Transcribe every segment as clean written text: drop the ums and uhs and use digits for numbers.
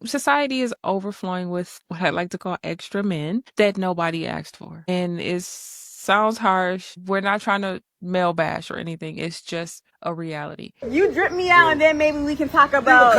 Society is overflowing with what I like to call extra men that nobody asked for. And it sounds harsh. We're not trying to male bash or anything. It's just a reality. You drip me out and then maybe we can talk about...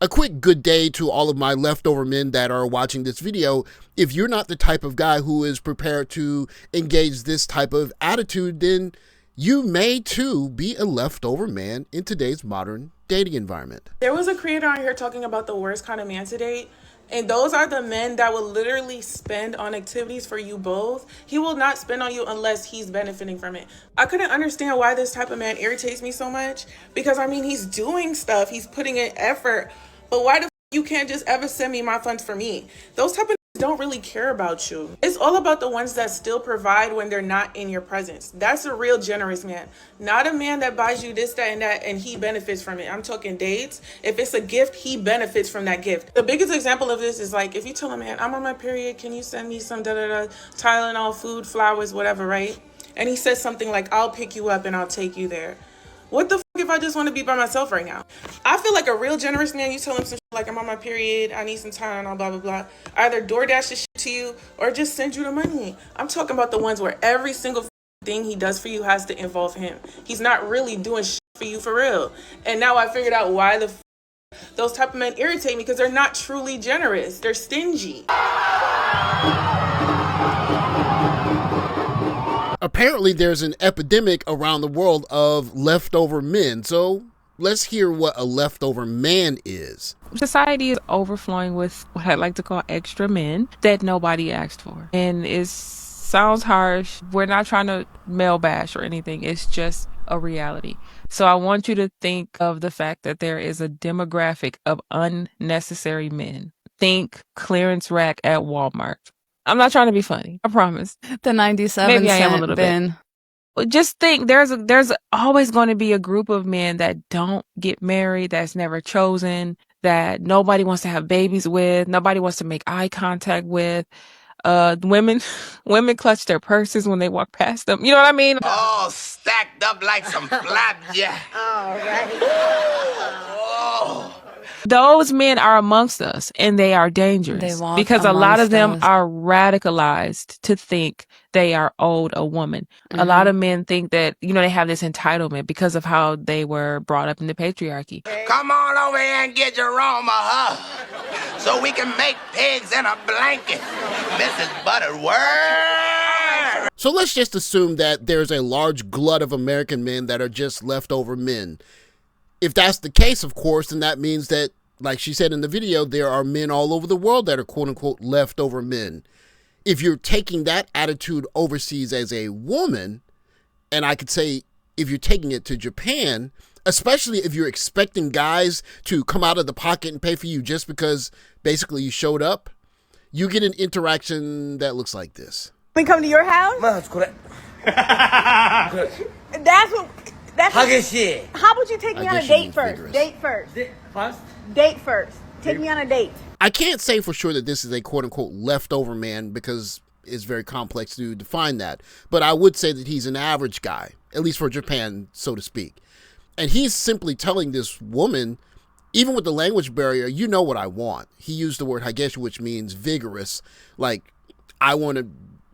A quick good day to all of my leftover men that are watching this video. If you're not the type of guy who is prepared to engage this type of attitude, then you may too be a leftover man in today's modern dating environment. There was a creator on here talking about the worst kind of man to date. And those are the men that will literally spend on activities for you both. He will not spend on you unless he's benefiting from it. I couldn't understand why this type of man irritates me so much. Because, I mean, he's doing stuff. He's putting in effort. But why the you can't just ever send me my funds for me? Those type of don't really care about you. It's all about the ones that still provide when they're not in your presence. That's a real generous man. Not a man that buys you this, that, and that, and he benefits from it. I'm talking dates. If it's a gift, he benefits from that gift. The biggest example of this is like, if you tell a man, I'm on my period, can you send me some da-da-da, Tylenol, food, flowers, whatever, right? And he says something like, I'll pick you up and I'll take you there. What the if I just want to be by myself right now? I feel like a real generous man, you tell him some shit like, I'm on my period, I need some time, blah, blah, blah. Either DoorDash the shit to you or just send you the money. I'm talking about the ones where every single thing he does for you has to involve him. He's not really doing shit for you for real. And now I figured out why those type of men irritate me, because they're not truly generous. They're stingy. Apparently there's an epidemic around the world of leftover men. So let's hear what a leftover man is. Society is overflowing with what I like to call extra men that nobody asked for. And it sounds harsh. We're not trying to male bash or anything. It's just a reality. So I want you to think of the fact that there is a demographic of unnecessary men. Think clearance rack at Walmart. I'm not trying to be funny. I promise. The 97 Maybe I am a cent little bin. bit. Just think there's always going to be a group of men that don't get married, that's never chosen, that nobody wants to have babies with, nobody wants to make eye contact with. Women clutch their purses when they walk past them. You know what I mean? All stacked up like some flapjack. All right. Oh. Those men are amongst us, and they are dangerous because a lot of them are radicalized to think they are owed a woman. Mm-hmm. A lot of men think that, they have this entitlement because of how they were brought up in the patriarchy. Come on over here and get Jerome a hug so we can make pigs in a blanket. Mrs. Butterworth. So let's just assume that there's a large glut of American men that are just leftover men. If that's the case, of course, then that means that, like she said in the video, there are men all over the world that are quote-unquote leftover men. If you're taking that attitude overseas as a woman, and I could say if you're taking it to Japan, especially if you're expecting guys to come out of the pocket and pay for you just because basically you showed up, you get an interaction that looks like this. We come to your house? That's what... How about you take me on a date first? Date first. Date first. Take me on a date. I can't say for sure that this is a quote-unquote leftover man because it's very complex to define that. But I would say that he's an average guy, at least for Japan, so to speak. And he's simply telling this woman, even with the language barrier, you know what I want. He used the word hageshi, which means vigorous. Like, I want to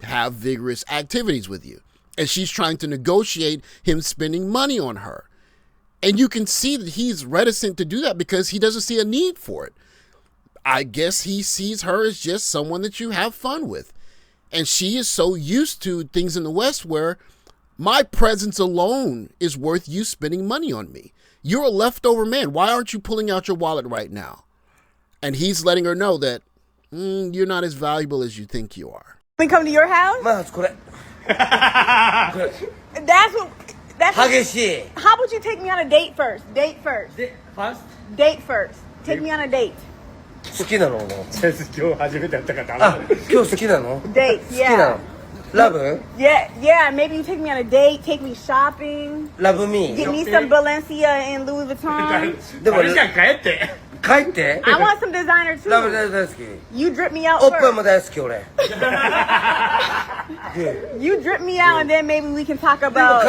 have vigorous activities with you. And she's trying to negotiate him spending money on her. And you can see that he's reticent to do that because he doesn't see a need for it. I guess he sees her as just someone that you have fun with. And she is so used to things in the West where my presence alone is worth you spending money on me. You're a leftover man. Why aren't you pulling out your wallet right now? And he's letting her know that you're not as valuable as you think you are. We come to your house? That's what... How about you take me on a date first? Date first. Date first. Take me on a date. Dates, yeah. Love? Yeah, maybe you take me on a date, take me shopping. Love me. Get me some Balenciaga and Louis Vuitton. I want some designer too. You drip me out first. You drip me out and then maybe we can talk about...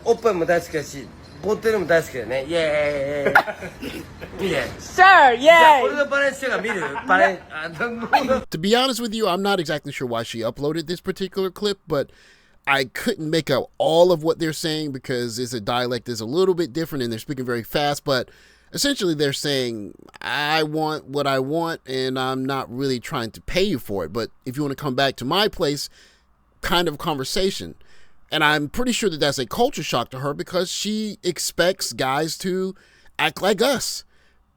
おっぱいも大好きだし、ボテルも大好きだよね。イエーイ。見て。Sure, じゃあ yay. 俺のバレンシアガ見る？バレン。To be honest with you, I'm not exactly sure why she uploaded this particular clip, but I couldn't make out all of what they're saying because it's a dialect that's a little bit different and they're speaking very fast, but essentially they're saying, I want what I want and I'm not really trying to pay you for it, but if you want to come back to my place, kind of conversation. And I'm pretty sure that that's a culture shock to her because she expects guys to act like us.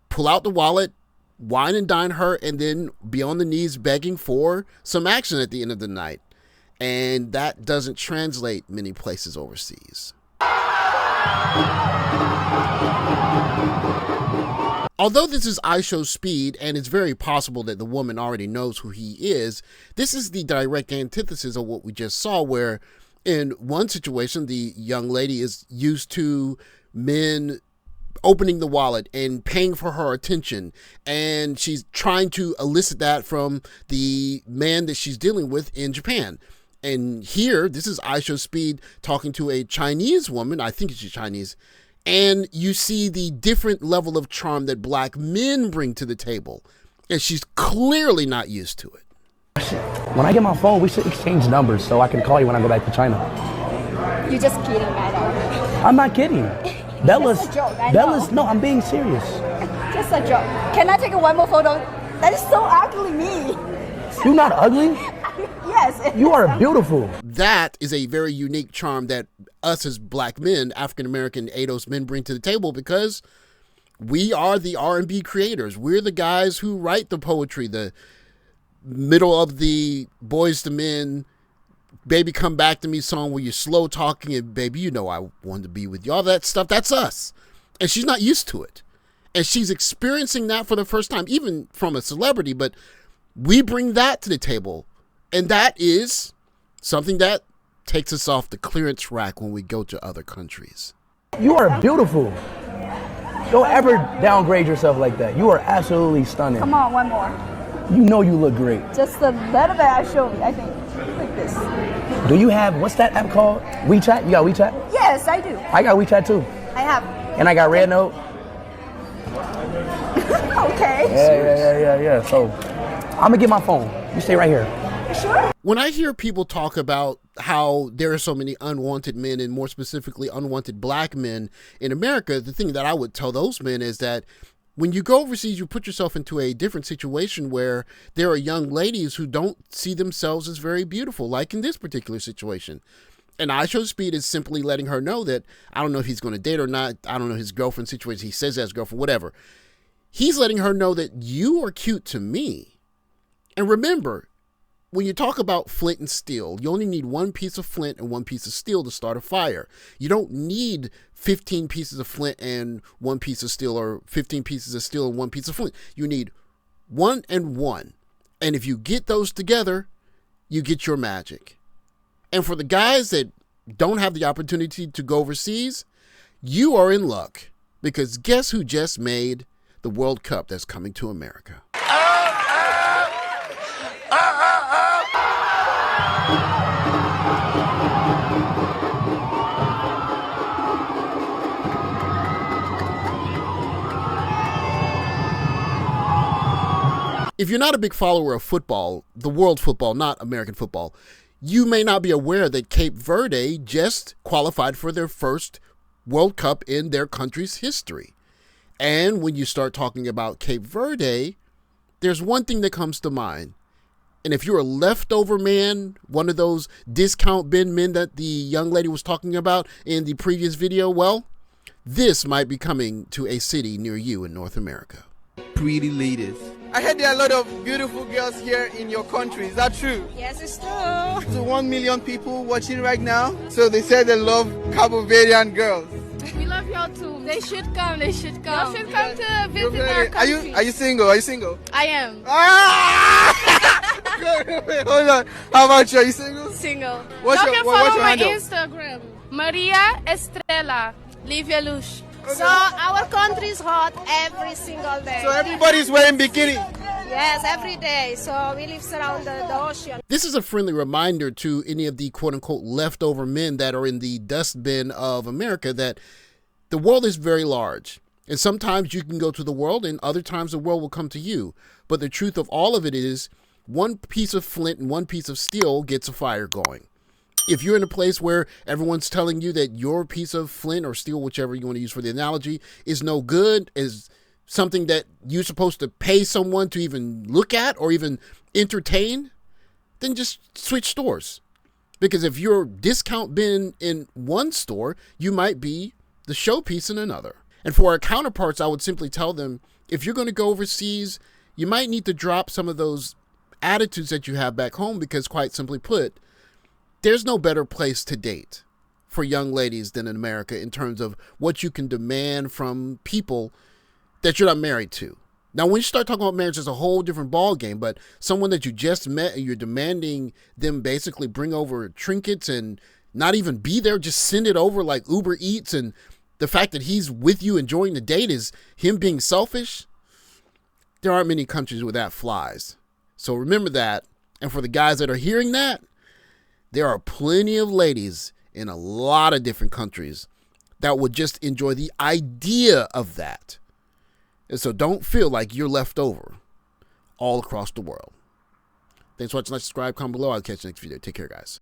Pull out the wallet, wine and dine her, and then be on the knees begging for some action at the end of the night. And that doesn't translate many places overseas. Although this is IShowSpeed, and it's very possible that the woman already knows who he is, this is the direct antithesis of what we just saw, where in one situation, the young lady is used to men opening the wallet and paying for her attention, and she's trying to elicit that from the man that she's dealing with in Japan. And here, this is IShowSpeed talking to a Chinese woman, I think she's Chinese, and you see the different level of charm that black men bring to the table, and she's clearly not used to it. When I get my phone, we should exchange numbers so I can call you when I go back to China. You're just kidding, I know. I'm not kidding. Bella's, just a joke, I know. no, I'm being serious. Just a joke. Can I take one more photo? That is so ugly, me. You're not ugly. Yes. You are beautiful. That is a very unique charm that us as black men, African-American ADOS men bring to the table because we are the R&B creators. We're the guys who write the poetry, the middle of the Boys to Men, Baby Come Back to Me song where you're slow talking and baby, you know I want to be with you. All that stuff, that's us. And she's not used to it. And she's experiencing that for the first time, even from a celebrity, but we bring that to the table. And that is something that takes us off the clearance rack when we go to other countries. You are beautiful. Don't ever downgrade yourself like that. You are absolutely stunning. Come on, one more. You know you look great. Just a little bit, I show me, I think. Like this. Do you have, what's that app called? WeChat? You got WeChat? Yes, I do. I got WeChat too. I have. And I got Red Note. Okay. Yeah. So, I'm gonna get my phone. You stay right here. Sure. When I hear people talk about how there are so many unwanted men, and more specifically unwanted black men in America, the thing that I would tell those men is that when you go overseas, you put yourself into a different situation where there are young ladies who don't see themselves as very beautiful, like in this particular situation. And IShowSpeed is simply letting her know that, I don't know if he's going to date or not, I don't know his girlfriend situation, he says that's girlfriend, whatever. He's letting her know that you are cute to me. And remember, when you talk about flint and steel, you only need one piece of flint and one piece of steel to start a fire. You don't need 15 pieces of flint and one piece of steel, or 15 pieces of steel and one piece of flint. You need one and one. And if you get those together, you get your magic. And for the guys that don't have the opportunity to go overseas, you are in luck, because guess who just made the World Cup that's coming to America? If you're not a big follower of football, the world football, not American football, you may not be aware that Cape Verde just qualified for their first World Cup in their country's history. And when you start talking about Cape Verde, there's one thing that comes to mind. And if you're a leftover man, one of those discount bin men that the young lady was talking about in the previous video, well, this might be coming to a city near you in North America. Pretty ladies. I heard there are a lot of beautiful girls here in your country. Is that true? Yes, it's true. So 1 million people watching right now. So they said they love Cabo Verdean girls. We love y'all too. They should come. Y'all should come to visit our country. Are you single? Are you single? I am. Wait, hold on. How about you? Are you single? Single. What's Y'all your can follow my handle? Instagram. Maria Estrella Livia Luz. So our country is hot every single day. So everybody's wearing bikini. Yes, every day. So we live around the ocean. This is a friendly reminder to any of the quote-unquote leftover men that are in the dustbin of America that the world is very large. And sometimes you can go to the world and other times the world will come to you. But the truth of all of it is one piece of flint and one piece of steel gets a fire going. If you're in a place where everyone's telling you that your piece of flint or steel, whichever you want to use for the analogy, is no good, is something that you're supposed to pay someone to even look at or even entertain, then just switch stores. Because if your discount bin in one store, you might be the showpiece in another. And for our counterparts, I would simply tell them, if you're going to go overseas, you might need to drop some of those attitudes that you have back home because, quite simply put, there's no better place to date for young ladies than in America in terms of what you can demand from people that you're not married to. Now, when you start talking about marriage, it's a whole different ball game, but someone that you just met and you're demanding them basically bring over trinkets and not even be there, just send it over like Uber Eats, and the fact that he's with you enjoying the date is him being selfish. There aren't many countries where that flies. So remember that. And for the guys that are hearing that, there are plenty of ladies in a lot of different countries that would just enjoy the idea of that. And so don't feel like you're left over all across the world. Thanks for watching. Like, subscribe, comment below. I'll catch you next video. Take care, guys.